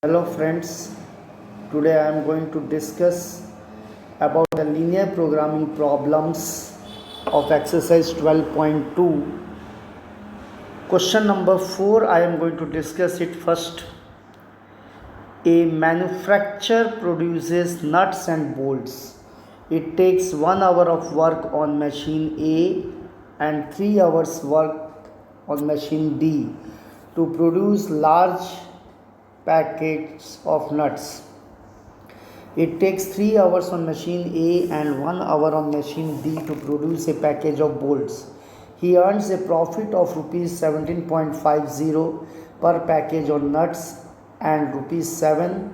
Hello friends, today I am going to discuss about the linear programming problems of exercise 12.2. Question number 4 I am going to discuss it first. A manufacturer produces nuts and bolts. It takes 1 hour of work on machine A and 3 hours work on machine B to produce large packets of nuts. It takes 3 hours on machine A and 1 hour on machine B to produce a package of bolts. He earns a profit of rupees 17.50 per package on nuts and rupees 7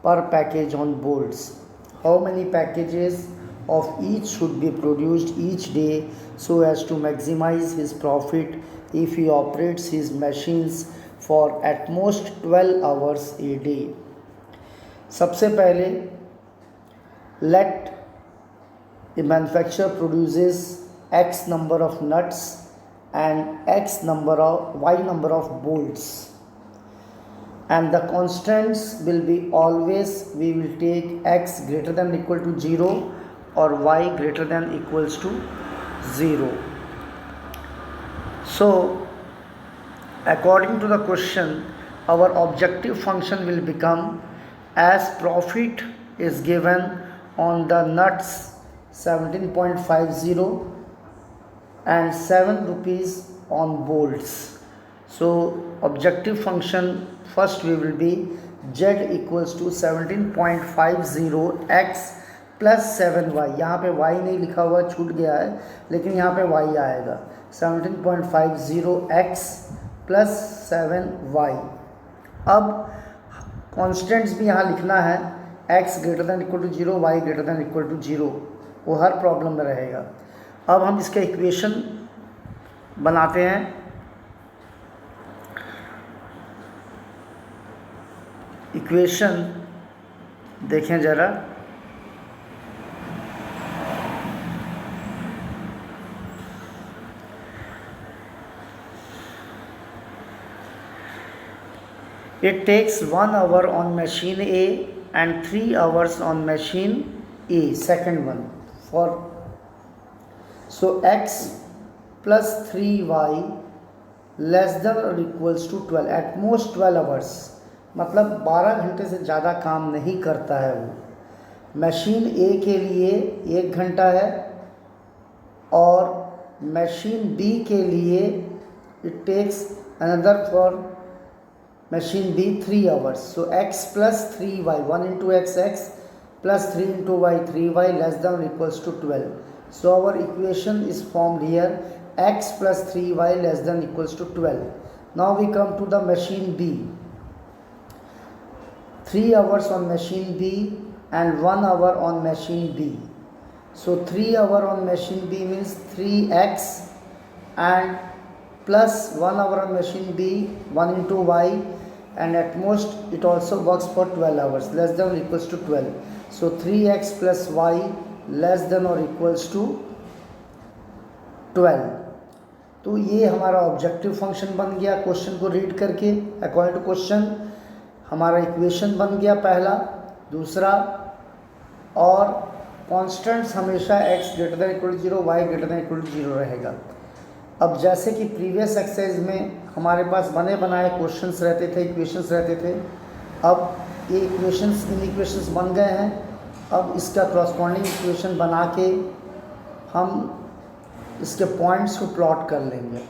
per package on bolts. How many packages of each should be produced each day so as to maximize his profit if he operates his machines for at most 12 hours a day? सबसे पहले let the manufacturer produces x number of nuts and y number of bolts, and the constants will be always we will take x greater than or equal to 0 or y greater than or equals to 0. So according to the question, our objective function will become, as profit is given on the nuts 17.50 and 7 rupees on bolts. So objective function first we will be z equals to 17.50 x plus 7y. यहाँ पे y नहीं लिखा हुआ, छूट गया है, लेकिन यहाँ पे y आएगा 17.50 x प्लस 7y. अब कॉन्स्टेंट्स भी यहाँ लिखना है, x greater than equal to 0, y greater than equal to 0, वो हर प्रॉब्लम में रहेगा. अब हम इसका इक्वेशन बनाते हैं. इक्वेशन देखें ज़रा. It takes 1 hour on machine A and 3 hours on machine A, second one. So x plus 3y less than or equals to 12, at most 12 hours, मतलब 12 घंटे से ज़्यादा काम नहीं करता है वो. मशीन A के लिए 1 घंटा है और मशीन B के लिए it takes another for machine B 3 hours. So x plus 3y, 1 into x plus 3 into y, 3y less than or equals to 12. So our equation is formed here, x plus 3y less than or equals to 12. Now we come to the machine B. 3 hours on machine B and 1 hour on machine B. So 3 hour on machine B means 3x and plus 1 hour on machine B, 1 into y, and at most it also works for 12 hours, less than or equals to 12. So 3x plus y less than or equals to 12. तो ये हमारा objective function बन गया. Question को read करके according to question हमारा equation बन गया पहला. दूसरा, और कॉन्स्टेंट्स हमेशा x greater than equal to 0, y greater than equal to 0 रहेगा. अब जैसे कि प्रीवियस एक्सरसाइज में हमारे पास बने बनाए क्वेश्चंस रहते थे, इक्वेशंस रहते थे, अब ये इक्वेशंस इन इक्वेशंस बन गए हैं. अब इसका कॉरस्पॉन्डिंग इक्वेशन बना के हम इसके पॉइंट्स को प्लॉट कर लेंगे.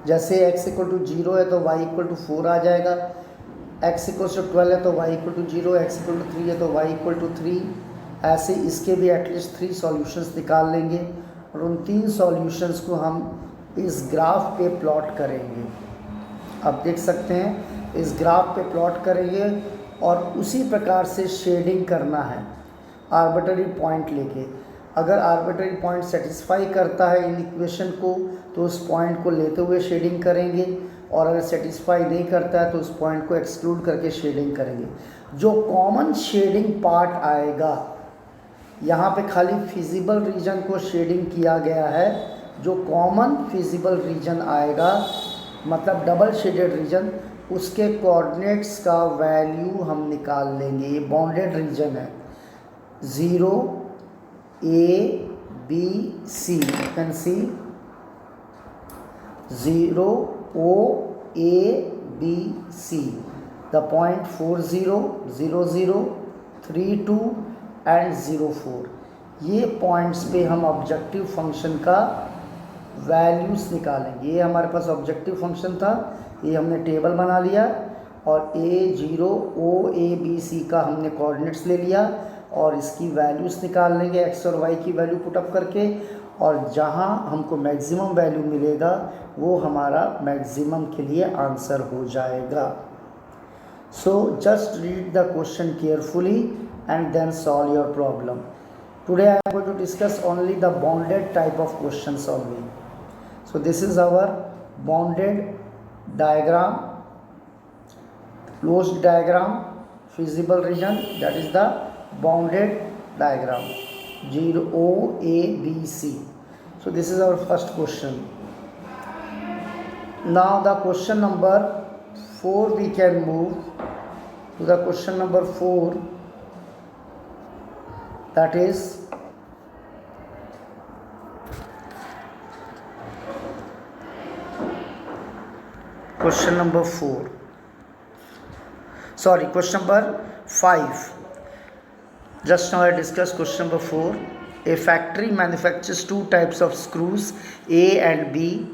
जैसे x इक्वल टू 0 है तो y इक्वल टू 4 आ जाएगा, x इक्वल टू 12 है तो y equal to 0, x equal to 3 है तो y इक्वल टू 3. ऐसे इसके भी एटलीस्ट 3 सॉल्यूशंस निकाल लेंगे और उन 3 सॉल्यूशंस को हम इस ग्राफ पे प्लॉट करेंगे. आप देख सकते हैं इस ग्राफ पे प्लॉट करेंगे और उसी प्रकार से शेडिंग करना है आर्बिट्ररी पॉइंट लेके. अगर आर्बिट्ररी पॉइंट सेटिस्फाई करता है इन इक्वेशन को तो उस पॉइंट को लेते हुए शेडिंग करेंगे, और अगर सेटिस्फाई नहीं करता है तो उस पॉइंट को एक्सक्लूड करके शेडिंग करेंगे. जो कॉमन शेडिंग पार्ट आएगा, यहाँ पे खाली फिजिबल रीजन को शेडिंग किया गया है. जो कॉमन फिजिबल रीजन आएगा मतलब डबल शेडेड रीजन, उसके कोऑर्डिनेट्स का वैल्यू हम निकाल लेंगे। ये बाउंडेड रीजन है, 0 A B C, you can see 0 O A B C, the point 4 0 0 0 3 2 and 0 4, ये पॉइंट्स पे हम ऑब्जेक्टिव फंक्शन का वैल्यूज़ निकालेंगे। ये हमारे पास ऑब्जेक्टिव फंक्शन था, ये हमने टेबल बना लिया और A0 O A B C का हमने कोऑर्डिनेट्स ले लिया और इसकी वैल्यूज़ निकाल लेंगे x और y की वैल्यू पुटअप करके, और जहाँ हमको मैक्सिमम वैल्यू मिलेगा वो हमारा मैक्सिमम के लिए आंसर हो जाएगा। So just read the question carefully and then solve your problem. Today I am going to discuss only the bounded type of question solving. So this is our bounded diagram, closed diagram, feasible region, that is the bounded diagram, 0 O A B C. So this is our first question. Now the question number 4, we can move to the question number 4, that is question number 4. Sorry, question number 5. Just now I discussed question number 4. A factory manufactures two types of screws, A and B.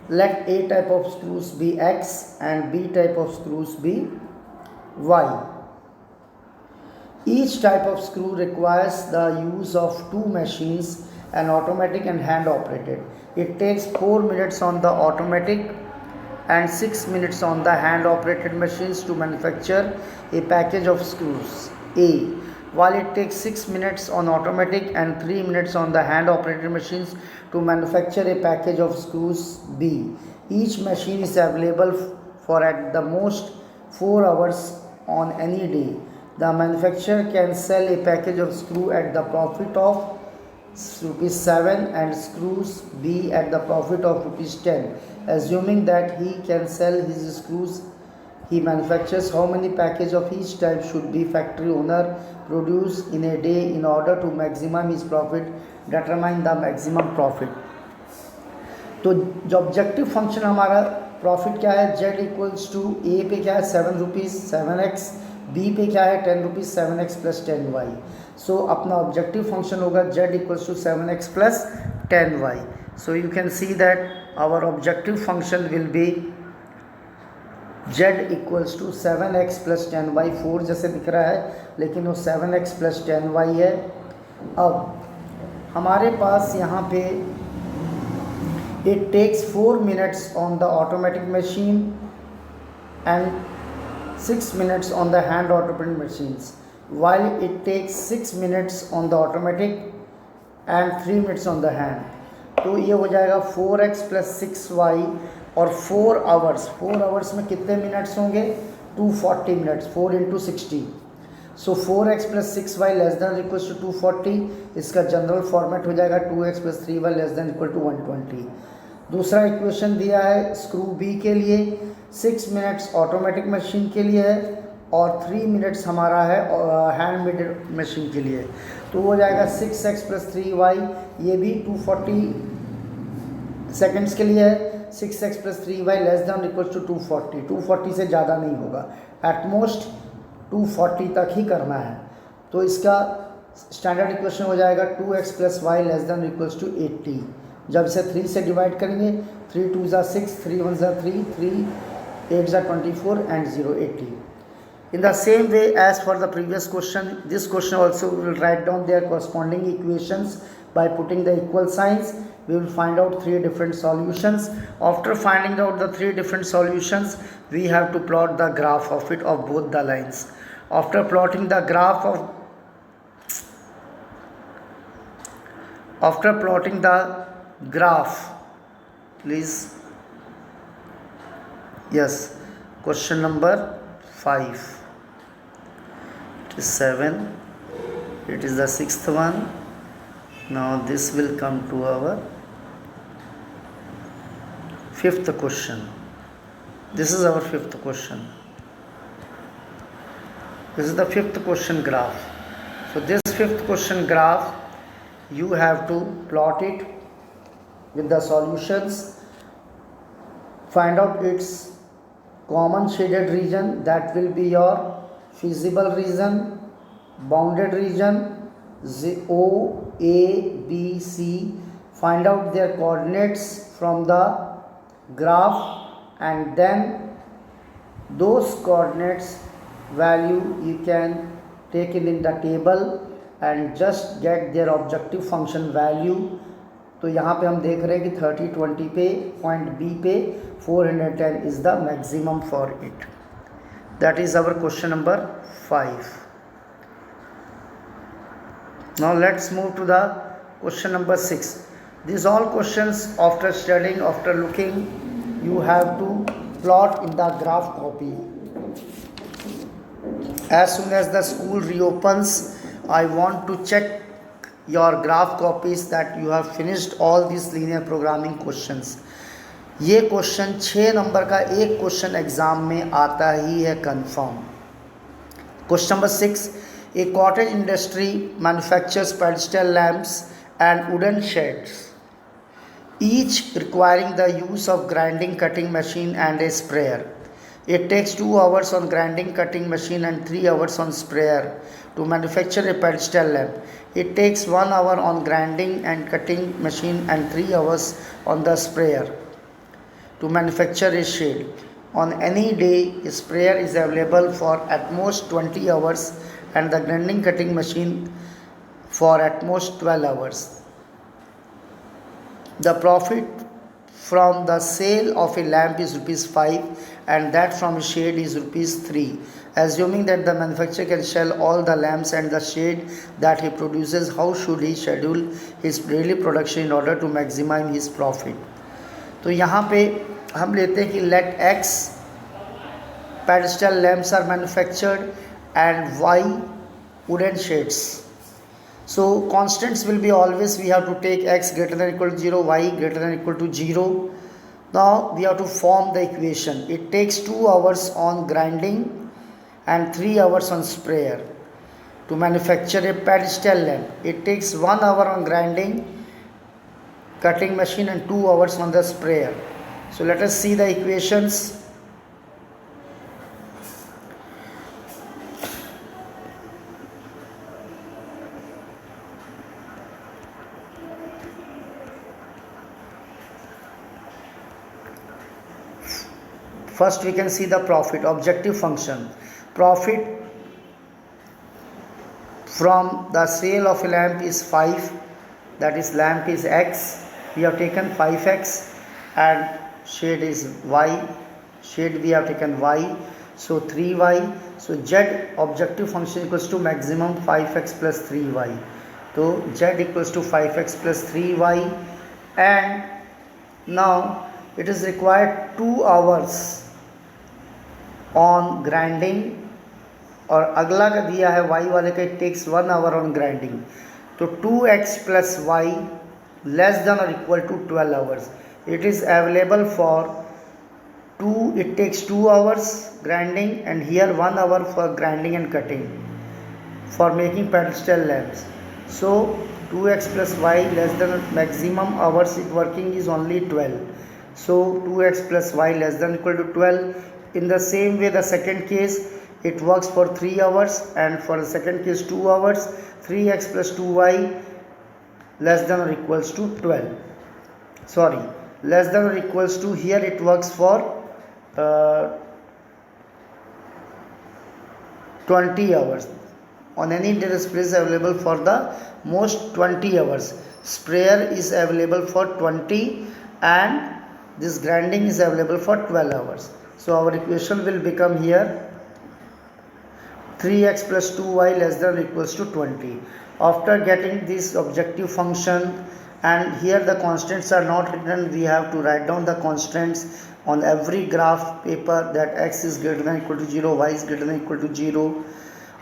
Let A type of screws be X and B type of screws be Y. Each type of screw requires the use of two machines, an automatic and hand operated. It takes 4 minutes on the automatic and 6 minutes on the hand operated machines to manufacture a package of screws A, while it takes 6 minutes on automatic and 3 minutes on the hand operated machines to manufacture a package of screws B. Each machine is available for at the most 4 hours on any day. The manufacturer can sell a package of screw at the profit of ₹7 and screws B at the profit of ₹10. Assuming that he can sell his screws he manufactures, how many packages of each type should be factory owner produce in a day in order to maximum his profit? Determine the maximum profit. तो जो objective function हमारा profit क्या है, z equals to ए पे क्या है 7 rupees 7x, B पे क्या है 10 rupees 7x plus 10y. So अपना ऑब्जेक्टिव फंक्शन होगा z equals to 7x plus 10y. So you can see that our objective function will be z equals to 7x plus 10y. 4 जैसे दिख रहा है लेकिन वो 7x प्लस 10y है. अब हमारे पास यहाँ पे it takes 4 minutes on the automatic machine and 6 minutes on the hand operated machines, while it takes 6 minutes on the automatic and 3 minutes on the hand. तो ये हो जाएगा 4x प्लस 6y और 4 आवर्स में कितने मिनट्स होंगे 240 minutes, 4 into 60. So 4x plus 6y less than equal to 240. इसका general format हो जाएगा 2x plus 3y less than equal to 120. दूसरा इक्वेशन दिया है स्क्रू बी के लिए, 6 मिनट्स ऑटोमेटिक मशीन के लिए है और 3 मिनट्स हमारा है हैंड मेड मशीन के लिए. तो हो जाएगा 6x प्लस 3y, ये भी 240 सेकेंड्स के लिए है. 6x plus 3y less than equal to 240. 240 से ज़्यादा नहीं होगा, एटमोस्ट 240 तक ही करना है. तो इसका स्टैंडर्ड इक्वेशन हो जाएगा 2x plus Y less than equals to 80. जब इसे 3 से डिवाइड करेंगे 3 2 ज़ा 6, 3 1 ज़ा 3, 3 8 ज़ा 24 and 0 80. In the same way as for the previous question, this question also we will write down their corresponding equations by putting the equal signs. We will find out 3 different solutions. After finding out the 3 different solutions, we have to plot the graph of it of both the lines. After plotting the graph please, yes, question number 5. It is 7. It is the 6th one. Now this will come to our 5th question. This is our fifth question. This is the fifth question graph. So this fifth question graph, you have to plot it with the solutions. Find out its common shaded region, that will be your feasible region, bounded region, O, A, B, C. Find out their coordinates from the graph, and then those coordinates value you can take it in the table and just get their objective function value. तो यहाँ पे हम देख रहे हैं कि 30, 20 पे point B पे 410 is the maximum for it. That is our question number 5. Now let's move to the question number 6. These all questions, after studying, after looking, you have to plot in the graph copy. As soon as the school reopens, I want to check your graph copies that you have finished all these linear programming questions. ये question 6 number का एक question exam में आता ही है confirm. Question number 6. A cottage industry manufactures pedestal lamps and wooden sheds, each requiring the use of grinding cutting machine and a sprayer. It takes 2 hours on grinding cutting machine and 3 hours on sprayer to manufacture a pedestal lamp. It takes 1 hour on grinding and cutting machine and 3 hours on the sprayer to manufacture a shade. On any day, a sprayer is available for at most 20 hours and the grinding cutting machine for at most 12 hours. The profit from the sale of a lamp is rupees 5 and that from a shade is rupees 3. Assuming that the manufacturer can sell all the lamps and the shade that he produces, how should he schedule his daily production in order to maximize his profit? तो यहाँ पे हम लेते हैं कि let X pedestal lamps are manufactured and Y wooden shades. So constants will be always, we have to take X greater than equal to 0, Y greater than equal to 0. Now we have to form the equation. It takes 2 hours on grinding and 3 hours on sprayer to manufacture a pedestal lamp. It takes 1 hour on grinding cutting machine and 2 hours on the sprayer. So let us see the equations. First we can see the profit, objective function. Profit from the sale of a lamp is 5, that is lamp is X. We have taken 5X and shade is Y. Shade we have taken Y. So 3Y. So Z objective function equals to maximum 5X plus 3Y. So Z equals to 5X plus 3Y, and now it is required 2 hours on grinding, और अगला का दिया है y वाले का, it takes 1 hour on grinding. तो 2x plus Y less than और equal to 12 hours. It is available for 2, it takes 2 hours grinding and here 1 hour for grinding and cutting for making pedestal lamps. So 2x plus y less than maximum hours it working is only 12. So 2x plus y less than equal to 12. In the same way, the second case it works for 3 hours and for the second case 2 hours. 3x plus 2y less than or equals to 12. Sorry, less than or equals to, here it works for 20 hours. On any day the sprayer is available for the most 20 hours. Sprayer is available for 20 and this grinding is available for 12 hours. So our equation will become here 3x plus 2y less than or equals to 20. After getting this objective function, and here the constants are not written, we have to write down the constants on every graph paper, that x is greater than or equal to 0, y is greater than or equal to 0.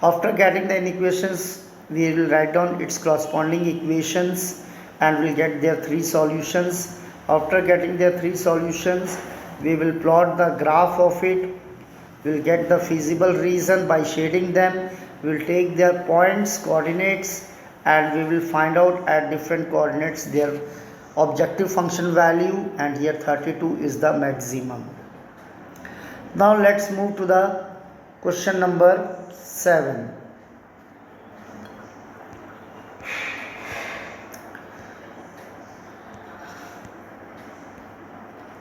After getting the equations, we will write down its corresponding equations and we'll get their 3 solutions. After getting their 3 solutions, We will plot the graph of it. We will get the feasible reason by shading them. We will take their points, coordinates, and we will find out at different coordinates their objective function value, and here 32 is the maximum. Now let's move to the question number 7.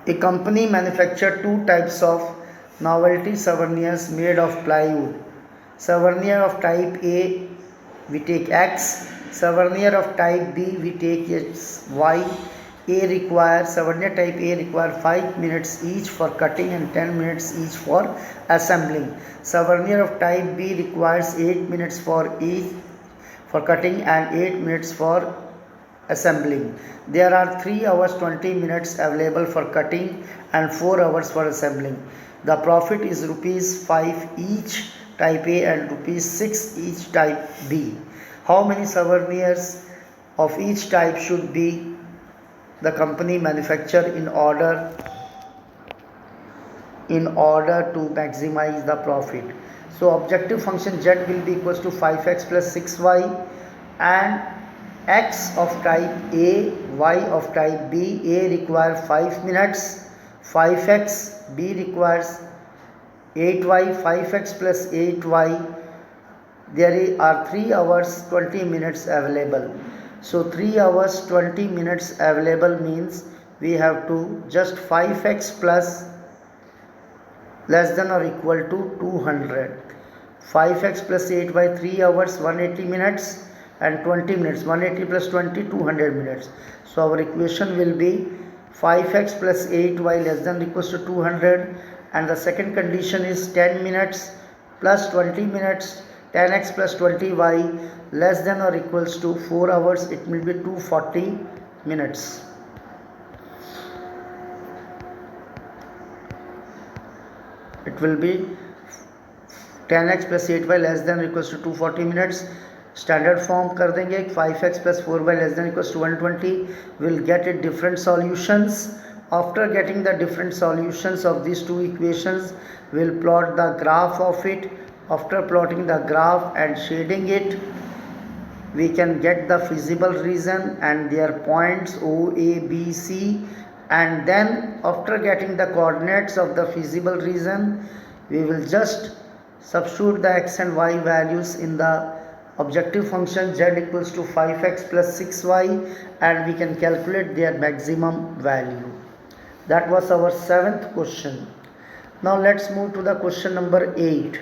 A company manufactured two types of novelty souvenirs made of plywood. Souvenir of type A, we take X. Souvenir of type B, we take Y. Souvenir type A require 5 minutes each for cutting and 10 minutes each for assembling. Souvenir of type B requires 8 minutes for each for cutting and 8 minutes for assembling. There are 3 hours 20 minutes available for cutting and 4 hours for assembling. The profit is rupees 5 each type A and rupees 6 each type B. How many souvenirs of each type should be the company manufacture in order to maximize the profit? So objective function z will be equals to 5x plus 6y, and x of type A, y of type B. A require 5 minutes, 5x, B requires 8y, 5x plus 8y. There are 3 hours 20 minutes available. So 3 hours 20 minutes available means we have to just 5x plus less than or equal to 200. 5x plus 8y, 3 hours 180 minutes and 20 minutes. 180 plus 20, 200 minutes. So our equation will be 5x plus 8y less than or equals to 200, and the second condition is 10 minutes plus 20 minutes. 10x plus 20y less than or equals to 4 hours. It will be 240 minutes. It will be 10x plus 8y less than or equals to 240 minutes. Standard form कर देंगे 5x plus 4y less than or equals to 120. We'll get it different solutions. After getting the different solutions of these two equations, we'll plot the graph of it. After plotting the graph and shading it, we can get the feasible reason and their points O, A, B, C, and then after getting the coordinates of the feasible reason, we will just substitute the x and y values in the objective function z equals to 5x plus 6y, and we can calculate their maximum value. That was our 7th question. Now let's move to the question number 8.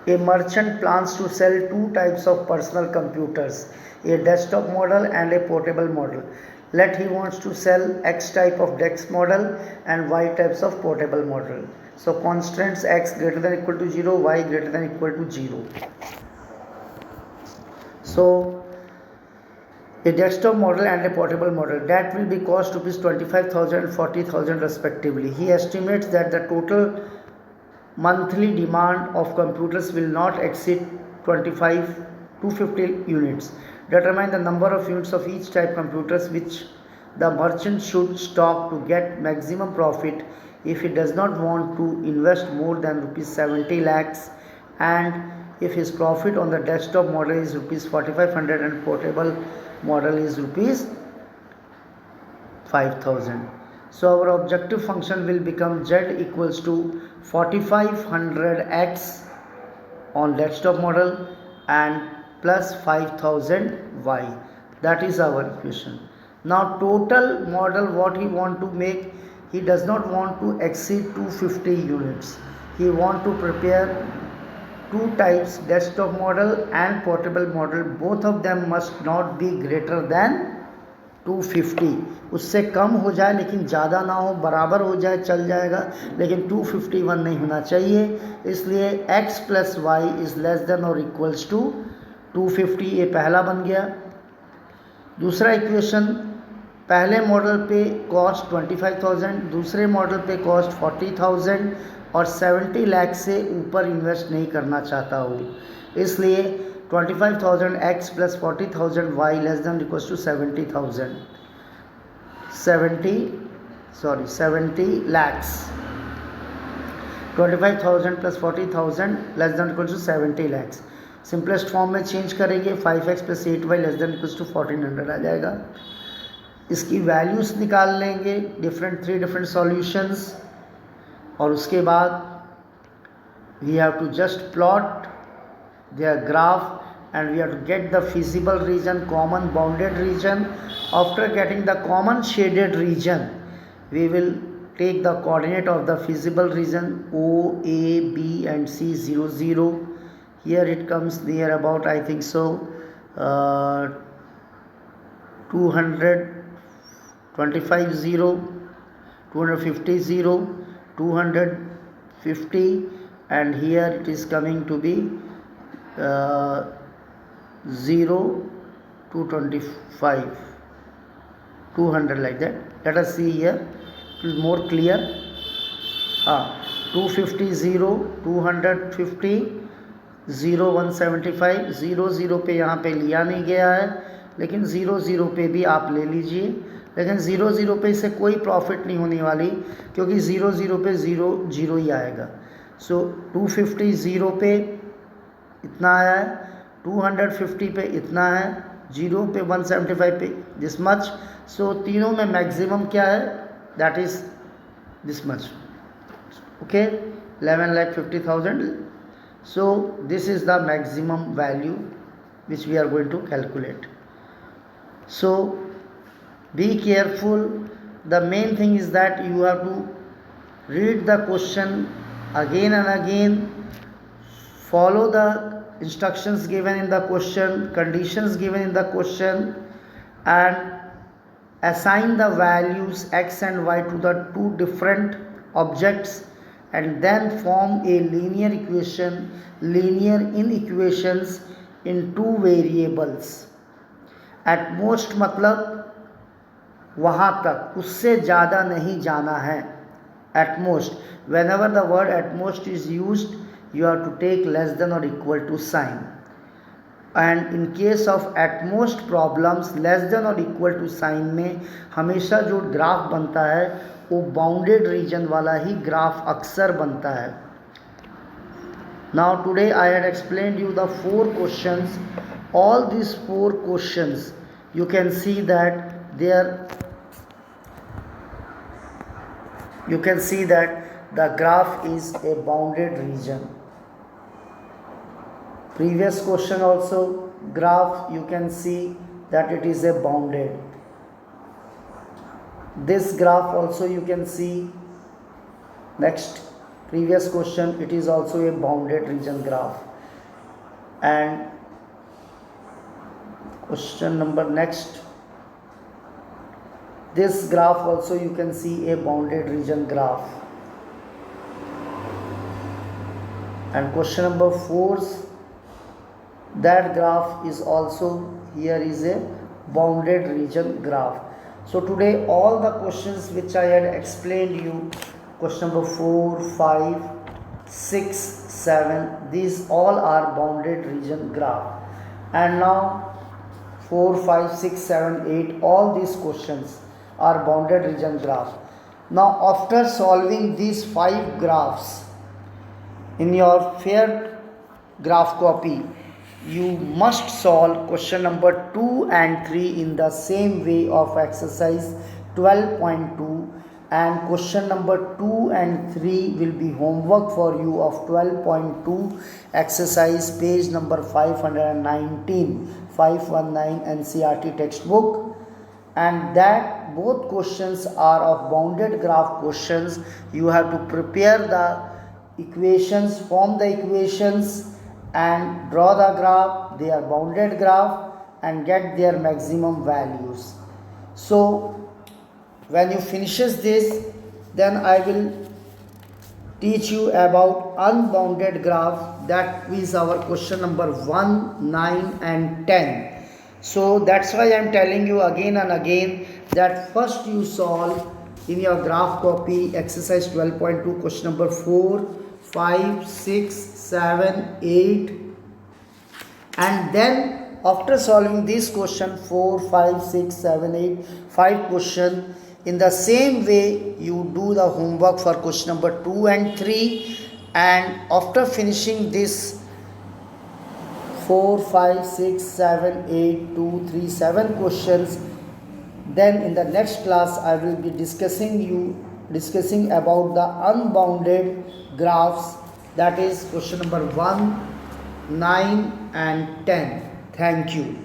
A merchant plans to sell two types of personal computers, a desktop model and a portable model. Let he wants to sell X type of desk model and Y types of portable model. So constants X greater than equal to 0, Y greater than equal to 0. So a desktop model and a portable model, that will be cost rupees 25,000 and 40,000 respectively. He estimates that the total monthly demand of computers will not exceed 250 units. Determine the number of units of each type computers which the merchant should stock to get maximum profit if he does not want to invest more than rupees 70 lakhs, and if his profit on the desktop model is rupees 4500 and portable model is rupees 5000. So our objective function will become z equals to 4500x on desktop model and plus 5000 y. That is our equation. Now total model what he want to make, he does not want to exceed 250 units. He want to prepare two types, desktop model and portable model. Both of them must not be greater than 250. उससे कम हो जाए लेकिन ज़्यादा ना हो, बराबर हो जाए चल जाएगा, लेकिन 251 नहीं होना चाहिए. इसलिए x plus y is less than और इक्वल्स टू 250. ये पहला बन गया. दूसरा इक्वेशन, पहले मॉडल पे कॉस्ट 25,000, दूसरे मॉडल पे कॉस्ट 40,000 और 70 लाख से ऊपर इन्वेस्ट नहीं करना चाहता हूँ, इसलिए 25,000 x plus 40,000 y less than or equals to 70,000. 70 lakhs. 25,000 plus 40,000 less than or equals to 70 lakhs. Simplest form में चेंज करेंगे 5x plus 8y less than equals to 1400 आ जाएगा. इसकी वैल्यूज़ निकाल लेंगे थ्री डिफरेंट सॉल्यूशंस, और उसके बाद we have to just plot their graph and we have to get the feasible region, common bounded region. After getting the common shaded region we will take the coordinate of the feasible region O, A, B and C 0, 0. Here it comes near about, I think so, 225 0, 250 0, 250, and here it is coming to be 0 225 200 like that. Let us see here more clear. 250 0, 250 0, 175 0, 0 पे यहाँ पे लिया नहीं गया है, लेकिन 0, 0 पे भी आप ले लीजिए. लेकिन 0, 0 पे इसे कोई प्रॉफिट नहीं होने वाली, क्योंकि 0, 0 पे 0, 0 ही आएगा. सो 250 0 पे इतना आया है, 250 पे इतना है, 0 पे 175 पे दिस मच. सो तीनों में मैक्सिमम क्या है, that is this much. Okay, 11,50,000. So this is the maximum value which we are going to calculate. So be careful. The main thing is that you have to read the question again and again, follow the instructions given in the question, conditions given in the question, and assign the values x and y to the two different objects, and then form a linear inequations in two variables. At most मतलब वहाँ तक, उससे ज़्यादा नहीं जाना है. At most, whenever the word at most is used, you have to take less than or equal to sign. And in case of at most problems less than और equal to sign में हमेशा जो ग्राफ बनता है वो bounded reason वाला ही graph अक्सर बनता है. Now today I had explained you the 4 questions. All this 4 questions you can see that the graph is a bounded region. Previous question also graph, you can see that it is a bounded. This graph also you can see. Next previous question, it is also a bounded region graph. And question number next, this graph also you can see a bounded region graph. And question number 4, that graph is also, here is a bounded region graph. So today all the questions which I had explained you, question number 4, 5, 6, 7, these all are bounded region graph. And now 4, 5, 6, 7, 8, all these questions are bounded region graph. Now after solving these 5 graphs in your fair graph copy, you must solve question number 2 and 3 in the same way of exercise 12.2, and question number 2 and 3 will be homework for you of 12.2 exercise page number 519, 519 NCERT textbook. And that both questions are of bounded graph questions. You have to prepare the equations, form the equations and draw the graph, their bounded graph, and get their maximum values. So when you finishes this, then I will teach you about unbounded graph. That is our question number 1, 9 and 10. So that's why I am telling you again and again that first you solve in your graph copy exercise 12.2 question number 4, 5, 6, 7, 8 And then after solving this question 4, 5, 6, 7, 8, 5 question, in the same way you do the homework for question number 2 and 3, and after finishing this 4, 5, 6, 7, 8, 2, 3, 7 questions, then in the next class I will be discussing about the unbounded graphs, that is question number 1, 9 and 10. Thank you.